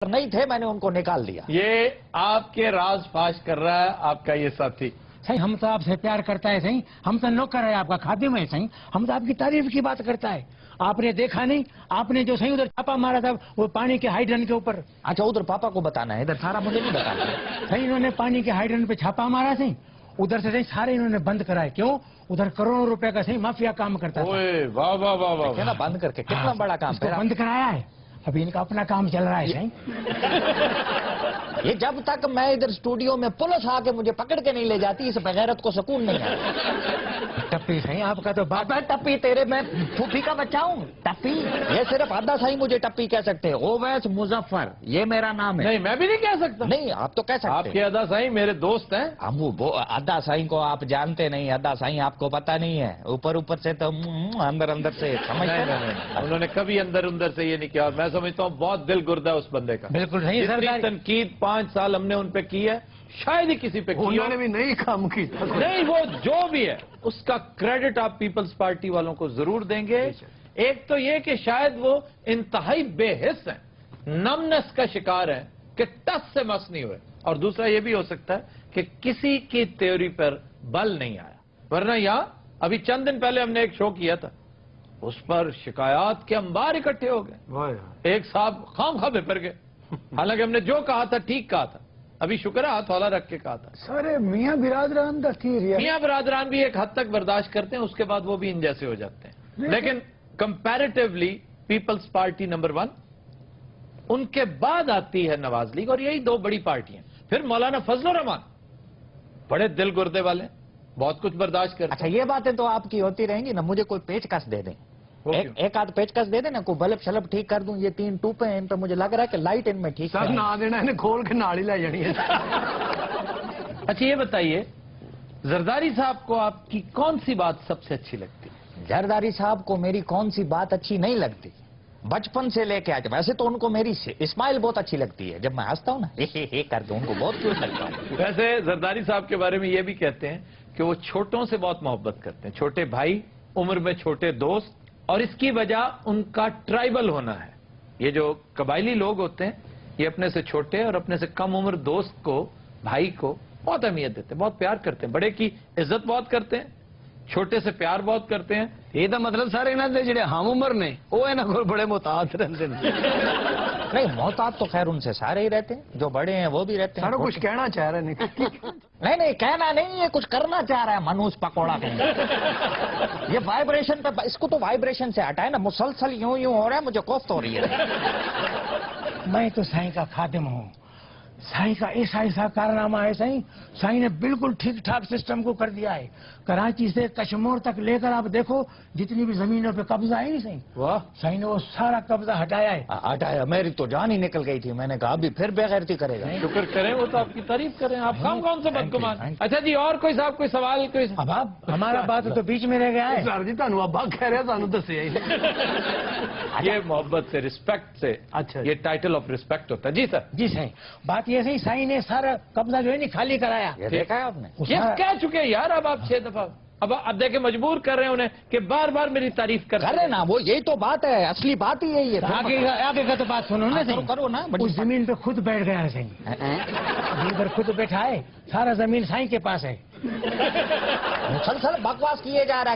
نہیں تھے، میں نے ان کو نکال دیا. یہ آپ کے راز فاش کر رہا ہے آپ کا یہ ساتھی. صحیح، ہم تو آپ سے پیار کرتا ہے صحیح، ہم تو نوکر ہے آپ کا، خادم ہے صحیح، ہم تو آپ کی تعریف کی بات کرتا ہے. آپ نے دیکھا نہیں، آپ نے جو صحیح ادھر چھاپا مارا تھا وہ پانی کے ہائیڈرن کے اوپر. اچھا ادھر پاپا کو بتانا ہے، ادھر سارا مجھے نہیں بتانا. صحیح انہوں نے پانی کے ہائیڈرن پہ چھاپا مارا صحیح، ادھر سے صحیح سارے انہوں نے بند کرائے. کیوں؟ ادھر کروڑوں روپے کا صحیح مافیا کام کرتا تھا. اوئے واہ واہ واہ واہ. کہنا بند کر کے کتنا بڑا کام اس کو پھر بند کرایا ہے، ابھی ان کا اپنا کام چل رہا ہے صحیح. یہ جب تک میں ادھر اسٹوڈیو میں پولیس آ کے مجھے پکڑ کے نہیں لے جاتی اس بغیرت کو سکون نہیں ہے. ٹپی صحیح آپ کا تو باپ. بابا ٹپی تیرے میں پھوپھی کا بچہ ہوں؟ ٹپی یہ صرف آدھا صحیح مجھے ٹپی کہہ سکتے. اویس مظفر یہ میرا نام ہے. نہیں میں بھی نہیں کہہ سکتا. نہیں آپ تو کہہ آپ سکتے. کے ادا صحیح میرے دوست ہیں. ہم وہ ادا سائیں کو آپ جانتے نہیں، ادا سائیں آپ کو پتا نہیں ہے، اوپر اوپر سے تو اندر اندر سے سمجھتے ہیں. انہوں نے کبھی اندر اندر سے یہ نہیں کیا. میں سمجھتا ہوں بہت دل گردہ اس بندے کا. بالکل صحیح جتنی سر. تنقید 5 سال ہم نے ان پہ کی ہے شاید ہی کسی پہ کی. انہوں نے بھی نہیں کام کیا. نہیں وہ جو بھی ہے اس کا کریڈٹ آپ پیپلز پارٹی والوں کو ضرور دیں گے. ایک تو یہ کہ شاید وہ انتہائی بے حس ہیں، نمنس کا شکار ہیں کہ ٹس سے مس نہیں ہوئے. اور دوسرا یہ بھی ہو سکتا ہے کہ کسی کی تھیوری پر بل نہیں آیا. ورنہ یہاں ابھی چند دن پہلے ہم نے ایک شو کیا تھا، اس پر شکایات کے انبار اکٹھے ہو گئے. ایک صاحب خام خواہ بھر گئے، حالانکہ ہم نے جو کہا تھا ٹھیک کہا تھا. ابھی شکر ہے ہاتھ والا رکھ کے کہا تھا. سارے میاں برادران کا تھی ریا. میاں برادران بھی ایک حد تک برداشت کرتے ہیں، اس کے بعد وہ بھی ان جیسے ہو جاتے ہیں. لیکن کمپیریٹیولی پیپلز پارٹی نمبر 1، ان کے بعد آتی ہے نواز لیگ، اور یہی 2 بڑی پارٹیاں. پھر مولانا فضل الرحمان بڑے دل گردے والے، بہت کچھ برداشت کرتے. اچھا یہ باتیں تو آپ کی ہوتی رہیں گی نا، مجھے کوئی پیچ کس دے دیں، ایک آدھ پیچ کس دے دیں نا، کوئی بلب شلب ٹھیک کر دوں. یہ 3 ٹوپے ہیں ان پہ مجھے لگ رہا ہے کہ لائٹ ان میں ٹھیک سر نہ دینا انہیں کھول کے ناڑی لے جانی ہے. اچھا یہ بتائیے زرداری صاحب کو آپ کی کون سی بات سب سے اچھی لگتی ہے؟ زرداری صاحب کو میری کون سی بات اچھی نہیں لگتی؟ بچپن سے لے کے آج ویسے تو ان کو میری اسمائل بہت اچھی لگتی ہے، جب میں ہنستا ہوں نا ہی کر کے ان کو بہت کیوٹ لگتا ہوں. ویسے زرداری صاحب کے بارے میں یہ بھی کہتے ہیں کہ وہ چھوٹوں سے بہت محبت کرتے ہیں، چھوٹے بھائی، عمر میں چھوٹے دوست، اور اس کی وجہ ان کا ٹرائبل ہونا ہے. یہ جو قبائلی لوگ ہوتے ہیں یہ اپنے سے چھوٹے اور اپنے سے کم عمر دوست کو، بھائی کو بہت اہمیت دیتے ہیں، بہت پیار کرتے ہیں، بڑے کی عزت بہت کرتے ہیں، چھوٹے سے پیار بہت کرتے ہیں. یہ تو مطلب سارے انہوں نے جڑے ہم عمر نے وہ انہوں کو بڑے محتاط رہتے ہیں. نہیں محتاط تو خیر ان سے سارے ہی رہتے ہیں، جو بڑے ہیں وہ بھی رہتے ہیں. سارا کچھ کہنا چاہ رہے ہیں. نہیں کہنا نہیں، یہ کچھ کرنا چاہ رہا ہے. منوج پکوڑا یہ وائبریشن پہ، اس کو تو وائبریشن سے ہٹائے نا، مسلسل یوں ہو رہا ہے، مجھے کوفت ہو رہی ہے. میں تو سائیں کا خادم ہوں، سائیں کا ایسا کارنامہ ہے صحیح، سائیں نے بالکل ٹھیک ٹھاک سسٹم کو کر دیا ہے. کراچی سے کشمور تک لے کر آپ دیکھو جتنی بھی زمینوں پہ قبضہ ہے نہیں صحیح، واہ سائیں نے وہ سارا قبضہ ہٹایا ہے. ہٹایا؟ میری تو جان ہی نکل گئی تھی. میں نے کہا ابھی پھر بے غیرتی کرے گا. شکر کریں، وہ تو آپ کی تعریف کریں. آپ کون سے بدگمان. اچھا جی اور کوئی صاحب کوئی سوال کوئی؟ اب آپ ہمارا بات تو بیچ میں رہ گیا ہے. سر جی تمہیں ابا کہہ رہے سانو دسیا ہی نہیں. یہ محبت سے، رسپیکٹ سے، اچھا یہ ٹائٹل آف رسپیکٹ ہوتا ہے. جی سر. جی صحیح بات یہ صحیح، سائیں نے سارا قبضہ جو ہے نہیں خالی کرایا. یہ دیکھا ہے آپ نے؟ یہ کہہ چکے ہیں یار اب آپ 6 دفعہ. اب دیکھیں مجبور کر رہے ہیں انہیں کہ بار بار میری تعریف کرے نا. وہ یہی تو بات ہے، اصلی بات ہی یہی ہے. آگے کا تو بات سنو نا صحیح. کرو نا. اس زمین پہ خود بیٹھ گیا ہے صحیح، ادھر خود بیٹھا ہے، سارا زمین سائیں کے پاس ہے. مسلسل بکواس کیے جا رہا.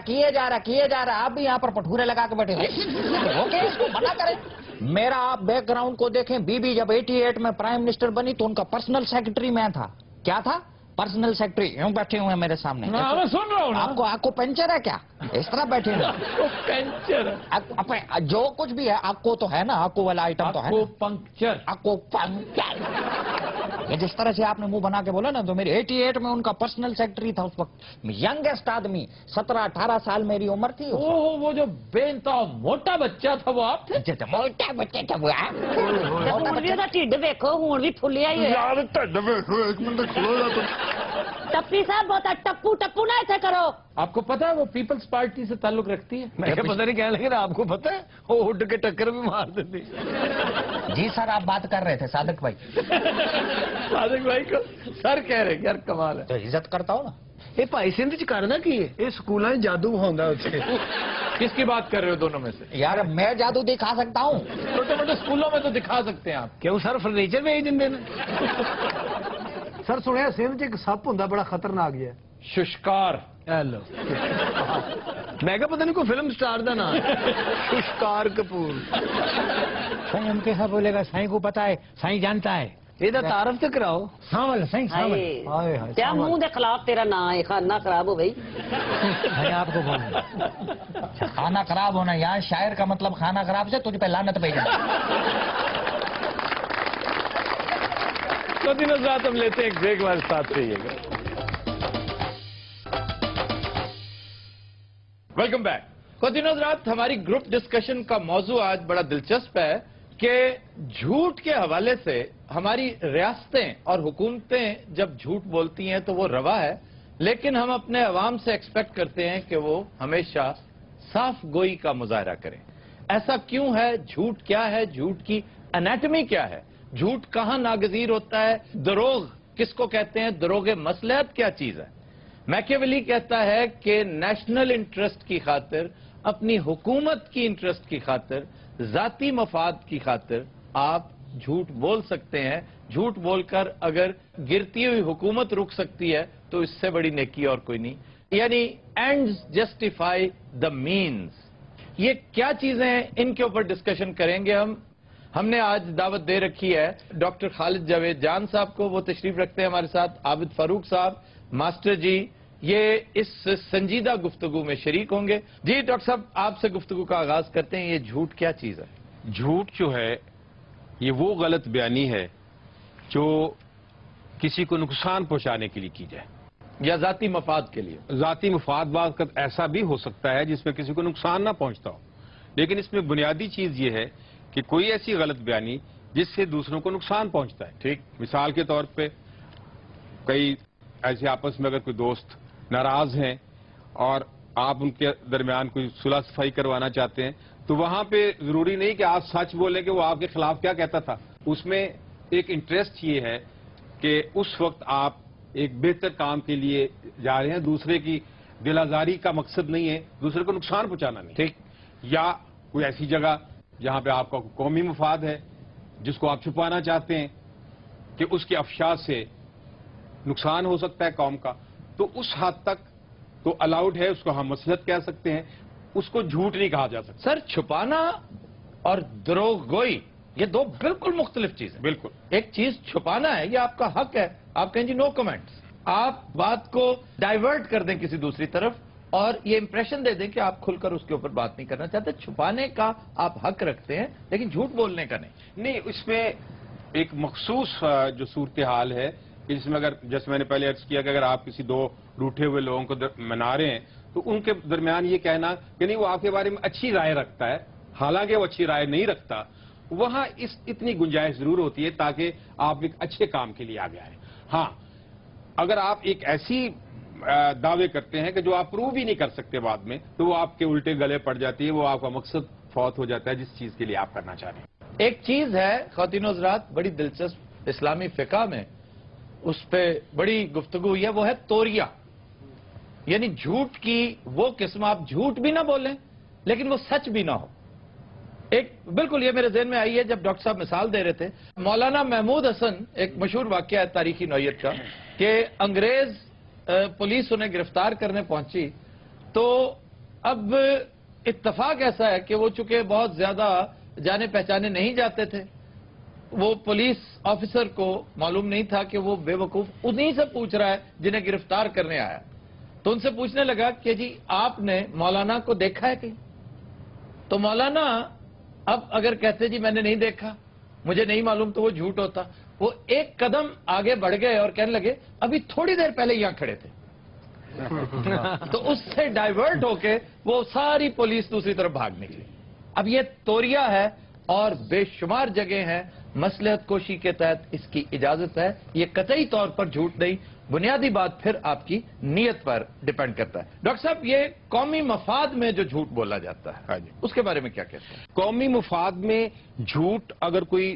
آپ بھی یہاں پر پٹھورے لگا کے بیٹھے اوکے اس کو منع کریں. میرا آپ بیک گراؤنڈ کو دیکھیں، بی بی جب 88 میں پرائم منسٹر بنی تو ان کا پرسنل سیکرٹری میں تھا. کیا تھا؟ Personal secretary. یوں بیٹھے ہوئے ہیں میرے سامنے. میں سن رہا ہوں. آپ کو پنچر ہے کیا؟ اس طرح بیٹھے ہیں. پنچر جو کچھ بھی ہے آپ کو تو ہے نا، آپ کو والا آئٹم تو ہے نا. پنکچر. آپ کو پنچر. یہ جس طرح سے آپ نے منہ بنا کے بولا نا، تو میری 88 میں ان کا پرسنل سیکرٹری تھا اس وقت. ینگسٹ آدمی، 17-18 سال میری عمر تھی. وہ جو بے انتہا موٹا بچہ تھا وہ آپ تھے؟ موٹا بچہ تھا وہ. ٹھڈ ویکو ہوں بھی فلیا ہی ہے. ٹپی صاحب بہت ٹپو نہ ایسے کرو. آپ کو پتا ہے وہ پیپلز پارٹی سے تعلق رکھتی ہے؟ میں پتہ نہیں کہنے لگے آپ کو پتہ ہے وہ اٹھ کے ٹکر بھی مار دیتی. جی سر آپ بات کر رہے تھے صادق بھائی. صادق بھائی کو سر کہہ رہے یار کمال ہے. تو عزت کرتا ہوں نا. یہ بھائی سندھ چ کرنا کی ہے؟ یہ سکولوں جادو ہوتا اتنے کس کی بات کر رہے ہو دونوں میں سے؟ یار میں جادو دکھا سکتا ہوں. چھوٹے موٹے اسکولوں میں تو دکھا سکتے ہیں آپ. کیوں سر فرنیچر بھیج دیں سر سنیا سندھ چ ایک سپ ہوں بڑا خطرناک جہا. ششکار. ہیلو میں کہ پتہ نہیں کوئی فلم سٹار دا نام ششکار کپور. سائیں ہم کیسا بولے گا؟ سائیں کو پتا ہے، سائیں جانتا ہے. یہ تعارف تو کراؤ. سانول سائیں سانول. ہائے ہائے کیا منہ دے خلاف تیرا نام ہے؟ کھانا خراب ہو گئی. میں آپ کو بولوں کھانا خراب ہونا یار شاعر کا مطلب کھانا خراب سے تجھ پہ لعنت بھیجنا. تو دنوں رات ہم لیتے ہیں ایک بریک، ہمارے ساتھ رہیے گا. Welcome back. دنوں رات ہماری گروپ ڈسکشن کا موضوع آج بڑا دلچسپ ہے کہ جھوٹ کے حوالے سے ہماری ریاستیں اور حکومتیں جب جھوٹ بولتی ہیں تو وہ روا ہے، لیکن ہم اپنے عوام سے ایکسپیکٹ کرتے ہیں کہ وہ ہمیشہ صاف گوئی کا مظاہرہ کریں. ایسا کیوں ہے؟ جھوٹ کیا ہے؟ جھوٹ کی انیٹمی کیا ہے؟ جھوٹ کہاں ناگزیر ہوتا ہے؟ دروغ کس کو کہتے ہیں؟ دروغ مصلحت کیا چیز ہے؟ میکیویلی کہتا ہے کہ نیشنل انٹرسٹ کی خاطر، اپنی حکومت کی انٹرسٹ کی خاطر، ذاتی مفاد کی خاطر آپ جھوٹ بول سکتے ہیں. جھوٹ بول کر اگر گرتی ہوئی حکومت رک سکتی ہے تو اس سے بڑی نیکی اور کوئی نہیں. یعنی اینڈز جسٹیفائی دا مینز. یہ کیا چیزیں ہیں؟ ان کے اوپر ڈسکشن کریں گے ہم نے آج دعوت دے رکھی ہے ڈاکٹر خالد جاوید جان صاحب کو. وہ تشریف رکھتے ہیں ہمارے ساتھ. عابد فاروق صاحب ماسٹر جی یہ اس سنجیدہ گفتگو میں شریک ہوں گے. جی ڈاکٹر صاحب آپ سے گفتگو کا آغاز کرتے ہیں. یہ جھوٹ کیا چیز ہے؟ جھوٹ جو ہے یہ وہ غلط بیانی ہے جو کسی کو نقصان پہنچانے کے لیے کی جائے یا ذاتی مفاد کے لیے. ذاتی مفاد بعض کا ایسا بھی ہو سکتا ہے جس میں کسی کو نقصان نہ پہنچتا ہو، لیکن اس میں بنیادی چیز یہ ہے کہ کوئی ایسی غلط بیانی جس سے دوسروں کو نقصان پہنچتا ہے. ٹھیک. مثال کے طور پہ کئی ایسے آپس میں اگر کوئی دوست ناراض ہیں اور آپ ان کے درمیان کوئی صلح صفائی کروانا چاہتے ہیں تو وہاں پہ ضروری نہیں کہ آپ سچ بولیں کہ وہ آپ کے خلاف کیا کہتا تھا. اس میں ایک انٹرسٹ یہ ہے کہ اس وقت آپ ایک بہتر کام کے لیے جا رہے ہیں، دوسرے کی دل آزاری کا مقصد نہیں ہے، دوسرے کو نقصان پہنچانا نہیں. ٹھیک. یا کوئی ایسی جگہ جہاں پہ آپ کا قومی مفاد ہے جس کو آپ چھپانا چاہتے ہیں کہ اس کے افشا سے نقصان ہو سکتا ہے قوم کا، تو اس حد تک تو الاؤڈ ہے، اس کو ہم مصلحت کہہ سکتے ہیں، اس کو جھوٹ نہیں کہا جا سکتا. سر چھپانا اور دروغ گوئی یہ دو بالکل مختلف چیزیں. بالکل. ایک چیز چھپانا ہے، یہ آپ کا حق ہے. آپ کہیں جی نو کمنٹس. آپ بات کو ڈائیورٹ کر دیں کسی دوسری طرف اور یہ امپریشن دے دیں کہ آپ کھل کر اس کے اوپر بات نہیں کرنا چاہتے. چھپانے کا آپ حق رکھتے ہیں لیکن جھوٹ بولنے کا نہیں. اس میں ایک مخصوص جو صورتحال ہے اس میں اگر جیسے میں نے پہلے عرض کیا کہ اگر آپ کسی دو روٹھے ہوئے لوگوں کو منا رہے ہیں تو ان کے درمیان یہ کہنا کہ نہیں وہ آپ کے بارے میں اچھی رائے رکھتا ہے حالانکہ وہ اچھی رائے نہیں رکھتا، وہاں اتنی گنجائش ضرور ہوتی ہے تاکہ آپ ایک اچھے کام کے لیے آگے آئیں. ہاں اگر آپ ایک ایسی دعوے کرتے ہیں کہ جو آپ پروو بھی نہیں کر سکتے بعد میں تو وہ آپ کے الٹے گلے پڑ جاتی ہے، وہ آپ کا مقصد فوت ہو جاتا ہے جس چیز کے لیے آپ کرنا چاہ رہے ہیں. ایک چیز ہے خواتین و حضرات بڑی دلچسپ اسلامی فقہ میں اس پہ بڑی گفتگو ہوئی ہے، وہ ہے توریا. یعنی جھوٹ کی وہ قسم، آپ جھوٹ بھی نہ بولیں لیکن وہ سچ بھی نہ ہو. ایک بالکل یہ میرے ذہن میں آئی ہے جب ڈاکٹر صاحب مثال دے رہے تھے. مولانا محمود حسن ایک مشہور واقعہ ہے تاریخی نوعیت کا کہ انگریز پولیس انہیں گرفتار کرنے پہنچی تو اب اتفاق ایسا ہے کہ وہ چونکہ بہت زیادہ جانے پہچانے نہیں جاتے تھے، وہ پولیس آفیسر کو معلوم نہیں تھا کہ وہ بے وقوف انہی سے پوچھ رہا ہے جنہیں گرفتار کرنے آیا. تو ان سے پوچھنے لگا کہ جی آپ نے مولانا کو دیکھا ہے کہیں؟ تو مولانا اب اگر کہتے جی میں نے نہیں دیکھا، مجھے نہیں معلوم، تو وہ جھوٹ ہوتا. وہ ایک قدم آگے بڑھ گئے اور کہنے لگے ابھی تھوڑی دیر پہلے یہاں کھڑے تھے. تو اس سے ڈائیورٹ ہو کے وہ ساری پولیس دوسری طرف بھاگ نکلی. اب یہ توریا ہے اور بے شمار جگہ ہیں مصلحت کوشی کے تحت اس کی اجازت ہے. یہ قطعی طور پر جھوٹ نہیں، بنیادی بات پھر آپ کی نیت پر ڈیپینڈ کرتا ہے. ڈاکٹر صاحب یہ قومی مفاد میں جو جھوٹ بولا جاتا ہے اس کے بارے میں کیا کہتے ہیں؟ قومی مفاد میں جھوٹ اگر کوئی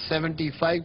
75,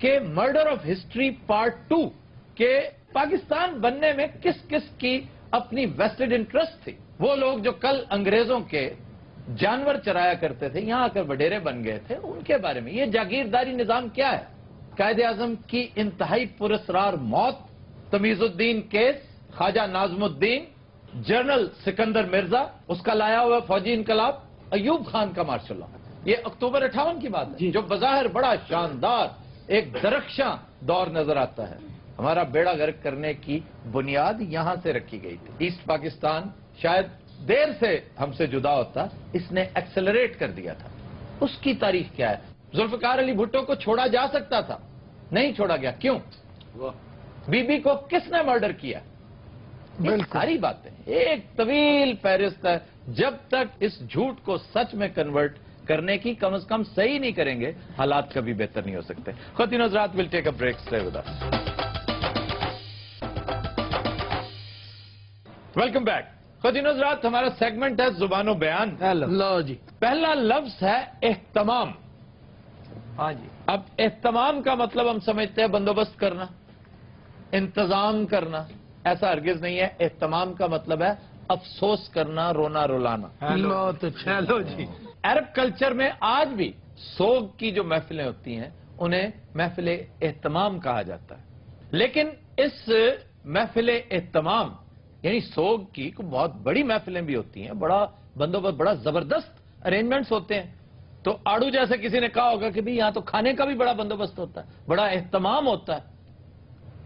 کہ مرڈر آف ہسٹری پارٹ 2 کہ پاکستان بننے میں کس کس کی اپنی ویسٹڈ انٹرسٹ تھی. وہ لوگ جو کل انگریزوں کے جانور چرایا کرتے تھے، یہاں آ کر وڈیرے بن گئے تھے، ان کے بارے میں. یہ جاگیرداری نظام کیا ہے؟ قائد اعظم کی انتہائی پراسرار موت، تمیز الدین کیس، خواجہ ناظم الدین، جنرل سکندر مرزا، اس کا لایا ہوا فوجی انقلاب، ایوب خان کا مارشل لا. یہ اکتوبر 58 کی بات ہے، جو بظاہر بڑا شاندار ایک درخشاں دور نظر آتا ہے. ہمارا بیڑا غرق کرنے کی بنیاد یہاں سے رکھی گئی تھی. ایسٹ پاکستان شاید دیر سے ہم سے جدا ہوتا، اس نے ایکسلریٹ کر دیا تھا. اس کی تاریخ کیا ہے؟ ذوالفقار علی بھٹو کو چھوڑا جا سکتا تھا، نہیں چھوڑا گیا. کیوں؟ بی بی کو کس نے مرڈر کیا؟ یہ ساری باتیں ایک طویل فہرست ہے. جب تک اس جھوٹ کو سچ میں کنورٹ کرنے کی کم از کم صحیح نہیں کریں گے، حالات کبھی بہتر نہیں ہو سکتے. خواتین حضرات، we'll take a break. Stay with us. Welcome back. خواتین حضرات، ہمارا سیگمنٹ ہے زبان و بیان. لو جی. پہلا لفظ ہے اہتمام. ہاں جی. اب اہتمام کا مطلب ہم سمجھتے ہیں بندوبست کرنا، انتظام کرنا. ایسا ہرگز نہیں ہے. اہتمام کا مطلب ہے افسوس کرنا، رونا رلانا. لو تو چلو جی. عرب کلچر میں آج بھی سوگ کی جو محفلیں ہوتی ہیں انہیں محفل اہتمام کہا جاتا ہے. لیکن اس محفل اہتمام یعنی سوگ کی بہت بڑی محفلیں بھی ہوتی ہیں، بڑا بندوبست، بڑا زبردست ارینجمنٹس ہوتے ہیں. تو آڑو جیسے کسی نے کہا ہوگا کہ بھی یہاں تو کھانے کا بھی بڑا بندوبست ہوتا ہے، بڑا اہتمام ہوتا ہے.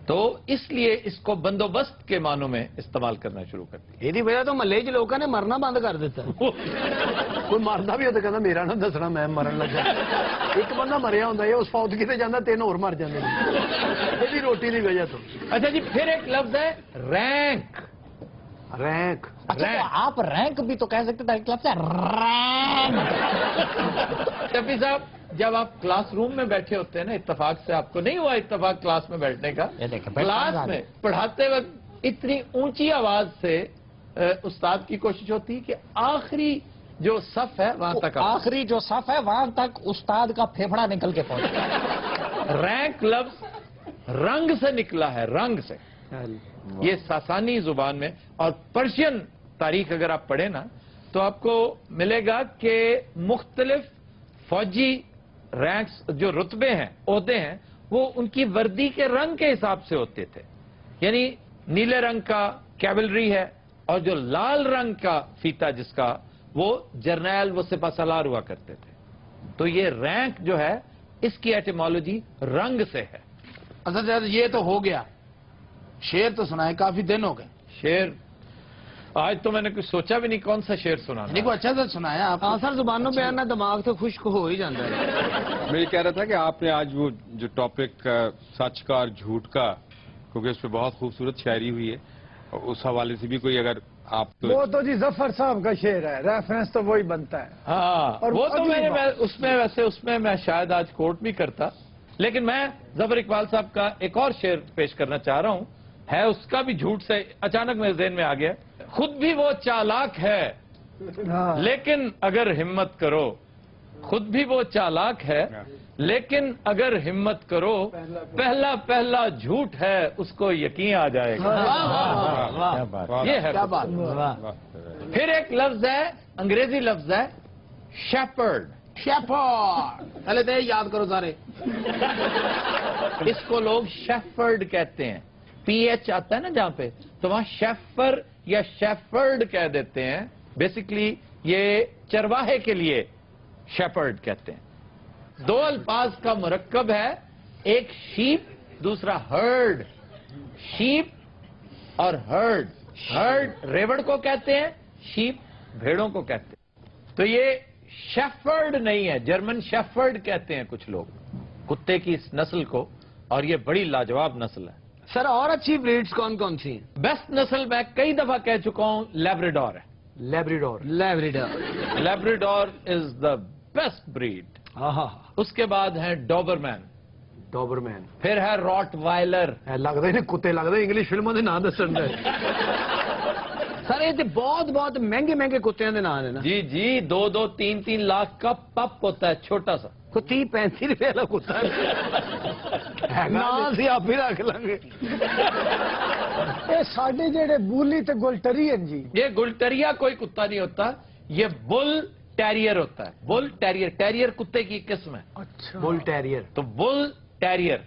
تو اس لیے اس کو بندوبست کے معنوں میں استعمال کرنا شروع کر دیا. یہ وجہ تو محلے چ لوگوں نے مرنا بند کر دیتا. کوئی مردا بھی ہوتا، کہنا میرا نہ دسنا میں مرن لگا. ایک بندہ مریا ہوتا ہے، اس فوت کتے جانا، 3 اور مر جاتے ہیں. یہ روٹی کی وجہ تو. اچھا جی، پھر ایک لفظ ہے رینک. رینک. اچھا تو آپ رینک بھی تو کہہ سکتے تھے. ایک لفظ ہے رینک. شفیع صاحب، جب آپ کلاس روم میں بیٹھے ہوتے ہیں نا، اتفاق سے آپ کو نہیں ہوا اتفاق کلاس میں بیٹھنے کا، یہ دیکھیں، کلاس میں پڑھاتے وقت اتنی اونچی آواز سے استاد کی کوشش ہوتی ہے کہ آخری جو صف ہے وہاں تک آخری جو صف ہے وہاں تک استاد کا پھیپھڑا نکل کے پہنچا. رینک لفظ رنگ سے نکلا ہے، رنگ سے. یہ ساسانی زبان میں اور پرشین تاریخ اگر آپ پڑھیں نا تو آپ کو ملے گا کہ مختلف فوجی رینکس جو رتبے ہیں، عہدے ہیں، وہ ان کی وردی کے رنگ کے حساب سے ہوتے تھے. یعنی نیلے رنگ کا کیولری ہے، اور جو لال رنگ کا فیتا جس کا وہ جرنیل، وہ سپہ سالار ہوا کرتے تھے. تو یہ رینک جو ہے اس کی ایٹیمالوجی رنگ سے ہے. اچھا یہ تو ہو گیا. شعر تو سنائے، کافی دن ہو گئے. شعر آج تو میں نے کچھ سوچا بھی نہیں کون سا شعر سنانا. دیکھو اچھا سا سنایا آپ. سر زبانوں پہ آنا دماغ تو خشک ہو ہی جاتا ہے. میں یہ کہہ رہا تھا کہ آپ نے آج وہ جو ٹاپک سچ کا اور جھوٹ کا، کیونکہ اس پہ بہت خوبصورت شاعری ہوئی ہے، اس حوالے سے بھی کوئی اگر آپ وہ تو جی ظفر صاحب کا شعر ہے، ریفرنس تو وہی بنتا ہے. ہاں، اور وہ تو اگلی بات- اس میں میں شاید آج کوٹ بھی کرتا، لیکن میں ظفر اقبال صاحب کا ایک اور شعر پیش کرنا چاہ رہا ہوں. ہے اس کا بھی جھوٹ سے اچانک میرے ذہن میں آ گیا. خود بھی وہ چالاک ہے ہاں. لیکن اگر ہمت کرو، خود بھی وہ چالاک ہے لیکن اگر ہمت کرو، پہلا پہلا جھوٹ ہے اس کو یقین آ جائے گا. یہ ہے. کیا بات. پھر ایک لفظ ہے، انگریزی لفظ ہے شیپرڈ. شیپرڈ. پہلے تو یاد کرو سارے. اس کو لوگ شیفرڈ کہتے ہیں. پی ایچ آتا ہے نا جہاں پہ، تو وہاں شیفر یا شیفرڈ کہہ دیتے ہیں. بیسیکلی یہ چرواہے کے لیے شیپرڈ کہتے ہیں. 2 الفاظ کا مرکب ہے، ایک شیپ، دوسرا ہرڈ. شیپ اور ہرڈ. ہرڈ ریوڑ کو کہتے ہیں، شیپ بھیڑوں کو کہتے ہیں. تو یہ شیفرڈ نہیں ہے، جرمن شیفرڈ کہتے ہیں کچھ لوگ کتے کی اس نسل کو، اور یہ بڑی لاجواب نسل ہے. سر اور اچھی بریڈز کون کون سی ہیں؟ بیسٹ نسل میں کئی دفعہ کہہ چکا ہوں، لیبراڈور ہے. Labrador. Labrador is the best breed. اس کے بعد ہے ڈوبرمین. ڈوبرمین. پھر ہے راٹ وائلر. لگتا ہی نہیں کتے لگتا انگلش فلموں کے نام دسن. سر یہ بہت بہت مہنگے مہنگے کتوں کے نام ہے نا جی جی 2-3 لاکھ کا پپ ہوتا ہے چھوٹا سا. کو 30-35 روپے والا کتا نا سی آپ ہی رکھ لیں گے. یہ ساڈے جڑے بولی تے گلٹری ہیں جی. یہ گلٹریا کوئی کتا نہیں ہوتا, یہ بل ٹیریئر ہوتا ہے. بل ٹیریئر, ٹیریئر کتے کی قسم ہے. اچھا بل ٹیریئر. تو بل ٹیریئر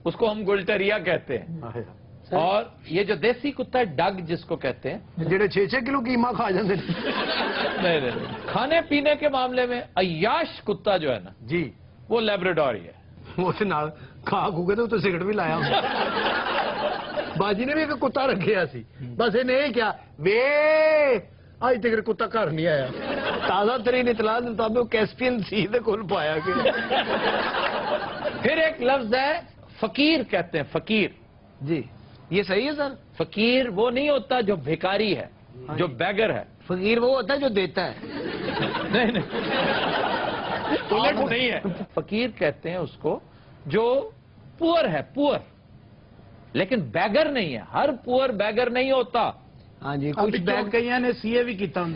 اس کو ہم گلٹریا کہتے ہیں. اور یہ جو دیسی کتا ہے ڈگ جس کو کہتے ہیں, جڑے 6-6 کلو قیمہ کھا جاندے نہیں, کھانے پینے کے معاملے میں عیاش کتا جو ہے نا جی وہ لیبراڈور ہی ہے. وہ نال کھا کھو کے تو سگرٹ بھی لایا باجی نے بھی ایک کتا رکھیا سی, بس یہ کیا وے اج تک کتا گھر نہیں آیا. تازہ ترین اطلاع کے مطابق کیسپین سی دے کول پایا گیا. پھر ایک لفظ ہے فقیر کہتے ہیں. فقیر جی یہ صحیح ہے سر. فقیر وہ نہیں ہوتا جو بھکاری ہے, جو بیگر ہے. فقیر وہ ہوتا ہے جو دیتا ہے. نہیں نہیں ہے. فقیر کہتے ہیں اس کو جو پور ہے, پور, لیکن بیگر نہیں ہے. ہر پور بیگر نہیں ہوتا. ہاں جی کچھ بیگ کئی نے سی اے بھی کیتا ہوں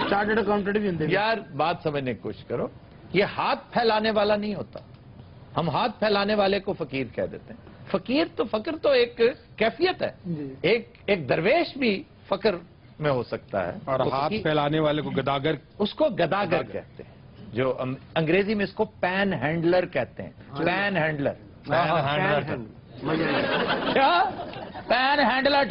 چارٹرڈ اکاؤنٹنٹ بھی ہوں. یار بات سمجھنے کی کوشش کرو, یہ ہاتھ پھیلانے والا نہیں ہوتا. ہم ہاتھ پھیلانے والے کو فقیر کہہ دیتے ہیں. فقیر تو فقر تو ایک کیفیت ہے. ایک درویش بھی فقر میں ہو سکتا ہے. اور ہاتھ پھیلانے والے کو گداگر, اس کو گداگر کہتے ہیں. جو انگریزی میں اس کو پین ہینڈلر کہتے ہیں. Pen handler. کیا پین ہینڈلر.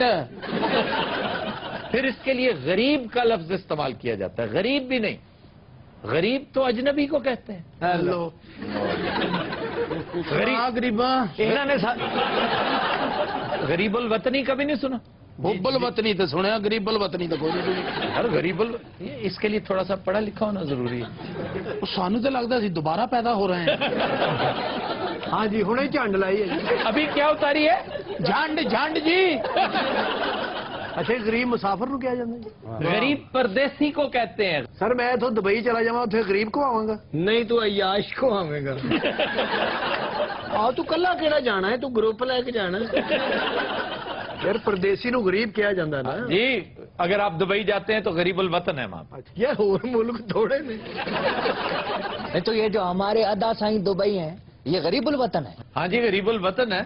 پھر اس کے لیے غریب کا لفظ استعمال کیا جاتا ہے. غریب بھی نہیں, غریب تو اجنبی کو کہتے ہیں. ہیلو غریباں انہوں نے غریب الوطنی کبھی نہیں سنا. حب الوطنی تو سنیا, غریب الوطنی تو کوئی نہیں. ہر غریب اس کے لیے تھوڑا سا پڑھا لکھا ہونا ضروری ہے. سانو تو لگتا سی دوبارہ پیدا ہو رہے ہیں. ہاں جی ہوں جھنڈ لائی ہے. ابھی کیا اتاری ہے؟ جھنڈ جھنڈ جی. اچھا غریب مسافر نو کیا جاندے جی؟ غریب پردیسی کو کہتے ہیں. سر میں تو دبئی چلا جاواں اتنے غریب کو آواں گا. نہیں تو عیاش کو آویں گا. تو کلا کیڑا جانا ہے, تو گروپ لے کے جانا ہے. یار پردیسی نو غریب کیا جاندہ نا جی. اگر آپ دبئی جاتے ہیں تو غریب الوطن ہے وہاں. یار اور ملک تھوڑے نے. تو یہ جو ہمارے ادا سائیں دبئی ہیں یہ غریب الوطن ہے. ہاں جی غریب الوطن ہے,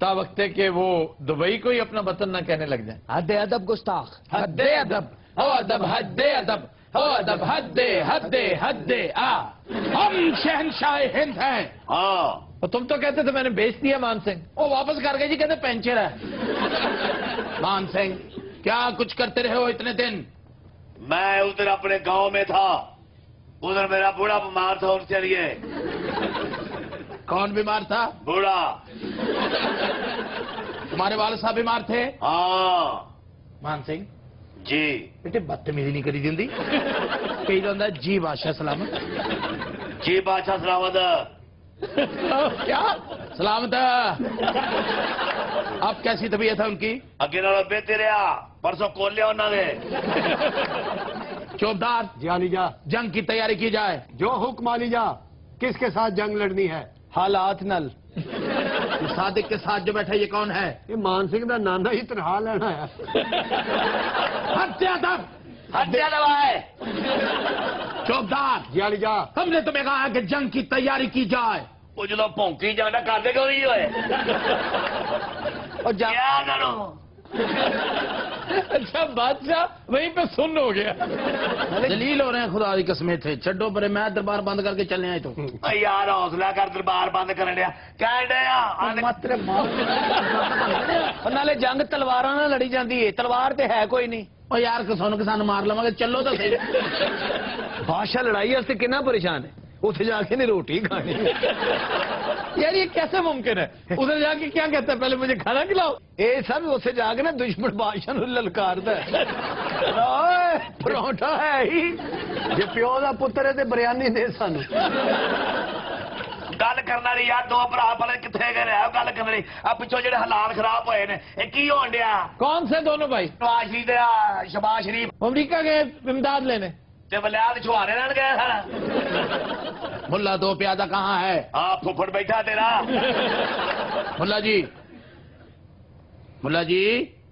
تا وقت ہے کہ وہ دبئی کو ہی اپنا وطن نہ کہنے لگ جائیں. حد ادب گستاخ. حد ادب ہو ادب, حد ادب ہو ادب, حد حد حد ہم شہنشاہ ہند ہیں. اور تم تو کہتے تھے میں نے بیچ دیا مان سنگھ. وہ واپس کر گئے جی, کہتے پینچر ہے. مان سنگھ کیا کچھ کرتے رہے ہو اتنے دن؟ میں ادھر اپنے گاؤں میں تھا, ادھر میرا بوڑھا بیمار تھا, اس کے لیے. کون بیمار تھا؟ بوڑھا. تمہارے والد صاحب بیمار تھے؟ ہاں. مان سنگھ جی بیٹے بدتمیزی نہیں کری دیندی. کہی جاندہ جی بادشاہ سلامت. جی بادشاہ سلامت. کیا سلامت. اب کیسی طبیعت ہے ان کی؟ اگے نالوں بہتر رہا, پرسوں کھول لیا انہوں نے. چوبدار جی علی جا, جنگ کی تیاری کی جائے. جو حکم علی جا. کس کے ساتھ جنگ لڑنی ہے؟ حالات نل. صادق کے ساتھ جو بیٹھا یہ کون ہے؟ یہ مان سنگھ دا نانا ہی تنہا لینا ہے. حد ادب. حد ادب ہے. چوبدار جی علی جا, ہم نے تمہیں کہا کہ جنگ کی تیاری کی جائے. وہ جدو پونکی جانا کرتے کیوں نہیں ہوئے؟ اور کیا کرو؟ اچھا بادشاہ وہیں پہ سن ہو گیا. دلیل ہو رہے ہیں خدا دی قسمیں تھے. چھڈو پرے, میں دربار بند کر کے چلنے آئے تو. یار حوصلہ کر, دربار بند کرنے دیا. کہہ دیا نالے جنگ تلوار نہ لڑی جاندی ہے, تلوار تے ہے کوئی نہیں. اور یار کسان مار لواں گے, چلو تو صحیح. بادشاہ لڑائی واسطے کنا پریشان ہے, اتنے جا کے نہیں روٹی کھانی. یار یہ کیسے ممکن ہے؟ ادھر جا کے کیا کہتا ہے پہلے مجھے کھانا کھلاؤ. یہ سب اتنے جا کے نا دشمن بادشاہ نو للکاردا ہے. پروٹھا ہے ہی جی پیو دا پتر ہے تے بریانی دے سانو. گل کرنا نہیں یار, دو برا پہلے کتنے گئے رہے گل کرنی. اب پچھو جڑے حالات خراب ہوئے نے, یہ کی ہون ڈیا؟ کون سے دونوں بھائی؟ نواز شریف تے شہباز شریف امریکہ گئے امداد لینے. تے ولیاد چھوارے رہن گئے سارا. ملا دو پیادہ کہاں ہے؟ ہاں پھپھڑ بیٹھا تیرا. ملا جی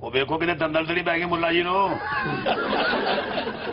ਉਹ ਵੇਖੋ ਕਿਤੇ ਦੰਦਲ ਤੇ ਨਹੀਂ ਪੈ ਗਈ ਮੁੱਲਾ ਜੀ ਨੂੰ।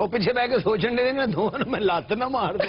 ਉਹ ਪਿੱਛੇ ਬਹਿ ਕੇ ਸੋਚਣ ਦੇ ਮੈਂ ਦੋਵਾਂ ਨੂੰ ਮੈਂ ਲੱਤ ਨਾ ਮਾਰ ਦੇ।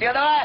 ਕਿਹੜਾ ਹੈ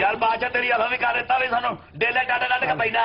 ਯਾਰ ਬਾਦਸ਼ਾਹ ਤੇਰੀ ਹਲਾ ਵੀ ਕਰ ਦਿੱਤਾ ਵੀ ਸਾਨੂੰ ਡੇਲੇ ਡਾਡੇ ਡਾਡੇ ਕੇ ਪੈਂਦਾ।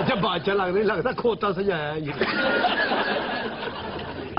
ਅੱਛਾ ਬਾਦਸ਼ਾਹ ਲੱਗਦਾ ਨਹੀਂ ਲੱਗਦਾ ਖੋਤਾ ਸਜਾਇਆ ਹੈ ਜੀ।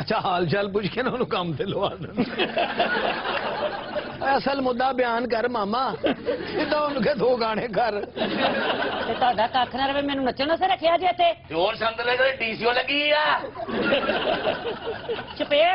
ਅੱਛਾ ਹਾਲ ਚਾਲ ਪੁੱਛ ਕੇ ਨਾ ਉਹਨੂੰ ਕੰਮ ਤੇ ਲਵਾ ਦੇਣ। ਅਸਲ ਮੁੱਦਾ ਬਿਆਨ ਕਰ ਮਾਮਾ, ਸਿੱਧਾ ਉਹਨੂੰ ਕਹੇ 2 ਗਾਣੇ ਕਰ। ਤੇ ਤੁਹਾਡਾ ਕੱਖ ਨਾ ਰਵੇ, ਮੈਨੂੰ ਨੱਚਣ ਵਾਸਤੇ ਰੱਖਿਆ ਜੇ ਇੱਥੇ। ਤੇ ਹੋਰ ਸੰਦਲੇ ਤੇ ਡੀਸੀਓ ਲੱਗੀ ਆ। ਚਪੇੜ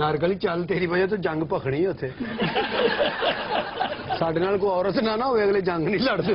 ਨਾਰਗਲੀ ਚੱਲ, ਤੇਰੀ ਵਜ੍ਹਾ ਤੋਂ ਜੰਗ ਭਖਣੀ ਉੱਥੇ। ਸਾਡੇ ਨਾਲ ਕੋਈ ਔਰਤ ਨਾ ਹੋਵੇ ਅਗਲੇ ਜੰਗ ਨਹੀਂ ਲੜਦੇ।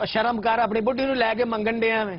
ਉਹ ਸ਼ਰਮ ਕਰ, ਆਪਣੀ ਬੁੱਢੀ ਨੂੰ ਲੈ ਕੇ ਮੰਗਣ ਡਿਆ ਮੈਂ।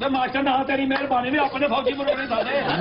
ਤੇ ਮਾਸਟਰ ਨਾ ਤੇਰੀ ਮਿਹਰਬਾਨੀ ਵੀ ਆਪਣੇ ਫੌਜੀ ਬਣਾਉਣੇ ਸਾਡੇ।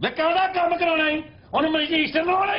ਵੇ ਕਾਹਦਾ ਕੰਮ ਕਰਾਉਣਾ ਹੈ ਉਹਨੂੰ ਮਜਿਸਟਰ ਬਣਾਉਣਾ ਹੈ।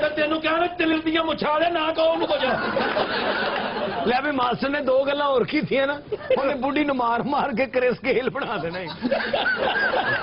ਤੇ ਤੈਨੂੰ ਕਹਿਣਾ ਤਿਲ ਦੀਆਂ ਮੁੱਛਾਂ ਦੇ ਨਾ ਕਹੋ ਉਹਨੂੰ ਕੁਝ। ਲੈ ਵੀ ਮਾਸਟਰ ਨੇ 2 ਗੱਲਾਂ ਹੋਰ ਕੀਤੀਆਂ ਨਾ, ਉਹਨੇ ਬੁੱਢੀ ਨੂੰ ਮਾਰ ਮਾਰ ਕੇ ਕਰੇ ਸਕੇਲ ਬਣਾ ਦੇਣਾ ਸੀ।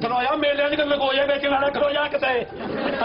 ਖਲੋਇਆ ਮੇਲਿਆਂ ਦੀ ਲਗੋਇਆ ਵੇਚਣ ਵਾਲਾ ਖਲੋਇਆ ਕਿਤੇ।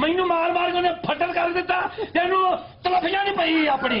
ਮੈਨੂੰ ਮਾਰ ਮਾਰ ਕੇ ਉਹਨੇ ਫੱਟਲ ਕਰ ਦਿੱਤਾ, ਤੈਨੂੰ ਤਲਫੀਆਂ ਨਹੀਂ ਪਈ ਆਪਣੀ।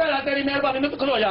ਭੈਣਾ ਤੇਰੀ ਮਿਹਰਬਾਨੀ ਨੂੰ ਤੂੰ ਖਲੋ ਜਾ।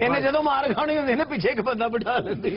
ਇਹਨੇ ਜਦੋਂ ਮਾਰ ਖਾਣੀ ਹੁੰਦੀ ਨੇ ਪਿੱਛੇ ਇੱਕ ਬੰਦਾ ਬਿਠਾ ਲੈਂਦੀ।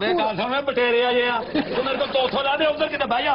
ਮੈਂ ਗੱਲ ਸੁਣ ਮੈਂ ਬਟੇਰੇ ਆ ਜੇ ਆ ਤੂੰ ਮੇਰੇ ਕੋਲ 200 ਲਾ ਦੇ ਉਧਰ ਕਿਤੇ ਬਹਿ ਜਾ।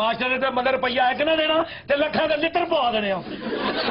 ਮਾਸਟਰ ਨੇ ਤੇ ਮਦਰ ਰੁਪਈਆ ਇੱਕ ਨਾ ਦੇਣਾ ਤੇ ਲੱਖਾਂ ਦੇ ਲਿੱਤਰ ਪਵਾ ਦੇਣੇ ਆ।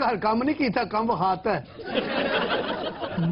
ਘਰ ਕੰਮ ਨਹੀਂ ਕੀਤਾ, ਕੰਮ ਹਾਤ ਹੈ।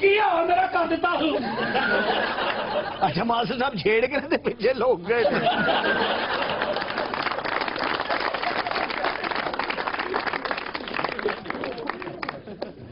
ਕੀ ਆ ਮੇਰਾ ਕਰ ਦਿੱਤਾ ਤੂੰ। ਅੱਛਾ ਮਾਸਟਰ ਸਾਹਿਬ ਛੇੜ ਕੇ ਨਾ ਤੇ ਪਿੱਛੇ ਲੋਕ ਗਏ।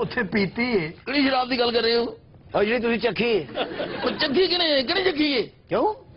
ਉੱਥੇ ਪੀਤੀ ਹੈ। ਕਿਹੜੀ ਸ਼ਰਾਬ ਦੀ ਗੱਲ ਕਰ ਰਹੇ ਹੋ? ਔਰ ਜਿਹੜੀ ਤੁਸੀਂ ਚੱਖੀ ਹੈ ਉਹ ਚੱਕੀ ਕਿ ਨਹੀਂ, ਕਿਹੜੀ ਚੱਕੀ ਹੈ? ਕਿਉਂ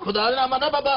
ਖੁਦਾ ਦਾ ਨਾਮ ਆਨਾ ਬਾਬਾ,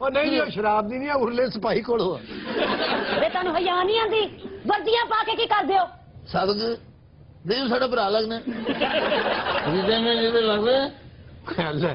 ਉਹ ਨਹੀਂ ਜੀ, ਉਹ ਸ਼ਰਾਬ ਦੀ ਨਹੀਂ ਆ, ਉਰਲੇ ਸਿਪਾਹੀ ਕੋਲੋਂ ਆ। ਵੇ ਤੁਹਾਨੂੰ ਹਯਾ ਨਹੀਂ ਆਂਦੀ? ਵਰਦੀਆਂ ਪਾ ਕੇ ਕੀ ਕਰਦੇ ਹੋ? ਸਾਦਕ ਨਹੀਂ ਸਾਡਾ ਭਰਾ ਲੱਗਣਾ, ਜਿੱਦਾਂ ਮੈਂ ਜਿਹਦੇ ਲੱਗਦਾ ਖਿਆਲ ਹੈ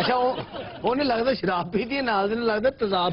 ਅੱਛਾ ਉਹਨੇ ਲੱਗਦਾ ਸ਼ਰਾਬ ਪੀਤੀ ਹੈ, ਨਾਲ ਦੇ ਨੂੰ ਲੱਗਦਾ ਤੇਜ਼ਾਬ।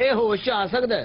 ਇਹ ਹੋਸ਼ 'ਚ ਆ ਸਕਦਾ ਹੈ,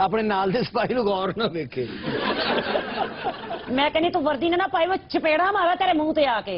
ਆਪਣੇ ਨਾਲ ਦੇ ਸਿਪਾਹੀ ਨੂੰ ਗੌਰ ਨਾ ਵੇਖੇ। ਮੈਂ ਕਹਿੰਦੀ ਤੂੰ ਵਰਦੀ ਨਾ ਪਾਈ, ਉਹ ਚਪੇੜਾ ਮਾਰਾ ਤੇਰੇ ਮੂੰਹ ਤੇ ਆ ਕੇ।